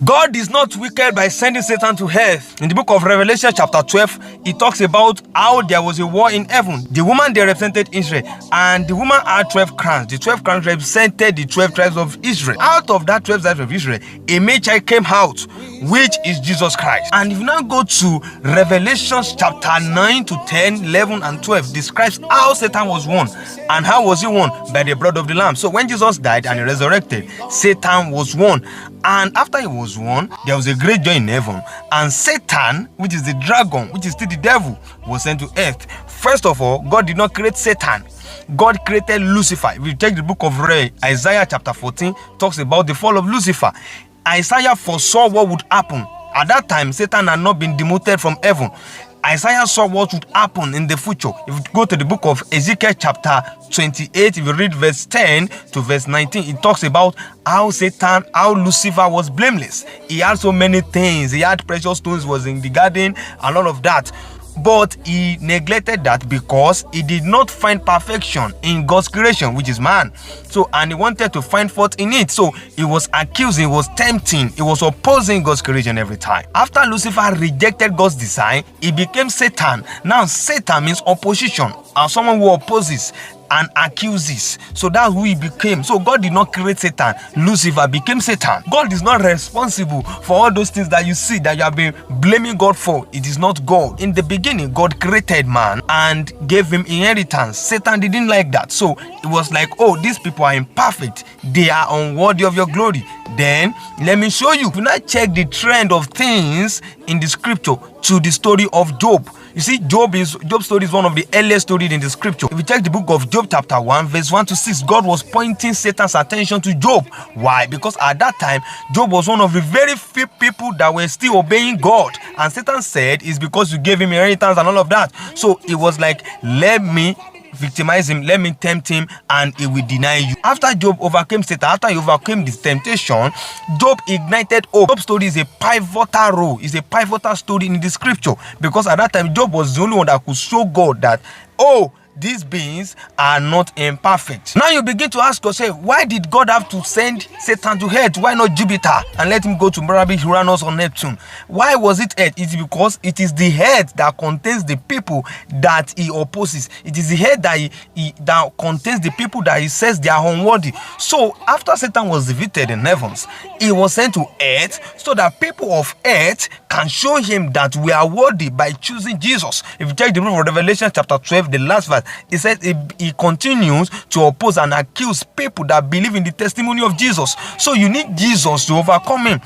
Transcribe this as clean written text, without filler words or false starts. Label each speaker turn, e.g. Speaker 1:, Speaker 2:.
Speaker 1: God is not wicked by sending Satan to earth. In the book of Revelation chapter 12, it talks about how there was a war in heaven. The woman, they represented Israel, and the woman had 12 crowns. The 12 crowns represented the 12 tribes of Israel. Out of that 12 tribes of Israel, a male child came out, which is Jesus Christ. And if you now go to Revelation chapter 9 to 10, 11, and 12, describes how Satan was won. And how was he won? By the blood of the Lamb. So when Jesus died and he resurrected, Satan was won. And after he was won, there was a great joy in heaven. And Satan, which is the dragon, which is still the devil, was sent to earth. First of all, God did not create Satan. God created Lucifer. If you take the book of Isaiah chapter 14, talks about the fall of Lucifer. Isaiah foresaw what would happen. At that time, Satan had not been demoted from heaven. Isaiah saw what would happen in the future. If you go to the book of Ezekiel chapter 28, if you read verse 10 to verse 19, it talks about how Lucifer was blameless. He had so many things. He had precious stones, was in the garden, and all of that. But he neglected that because he did not find perfection in God's creation, which is man. So, and he wanted to find fault in it. So he was accusing, he was tempting, he was opposing God's creation every time. After Lucifer rejected God's design, he became Satan. Now Satan means opposition, or someone who opposes and accuses. So that's who he became. So God did not create Satan. Lucifer became Satan. God is not responsible for all those things that you see that you have been blaming God for. It is not God. In the beginning, God created man and gave him inheritance. Satan didn't like that. So it was like, oh, these people are imperfect. They are unworthy of your glory. Then let me show you. If you now check the trend of things in the scripture to the story of Job. You see, Job's story is one of the earliest stories in the scripture. If you check the book of Job chapter 1, verse 1 to 6, God was pointing Satan's attention to Job. Why? Because at that time, Job was one of the very few people that were still obeying God. And Satan said, it's because you gave him inheritance and all of that. So it was like, let me victimize him, let me tempt him, and he will deny you. After Job overcame Satan, after he overcame this temptation, Job ignited hope. Job's story is a pivotal role, is a pivotal story in the scripture, because at that time Job was the only one that could show God that, oh, these beings are not imperfect. Now you begin to ask yourself, why did God have to send Satan to earth? Why not Jupiter and let him go to maybe Uranus or Neptune? Why was it earth? It's because it is the earth that contains the people that he opposes. It is the earth that contains the people that he says they are unworthy. So after Satan was defeated in heavens, he was sent to earth so that people of earth can show him that we are worthy by choosing Jesus. If you check the book of Revelation chapter 12, the last verse, he said he continues to oppose and accuse people that believe in the testimony of Jesus. So you need Jesus to overcome him.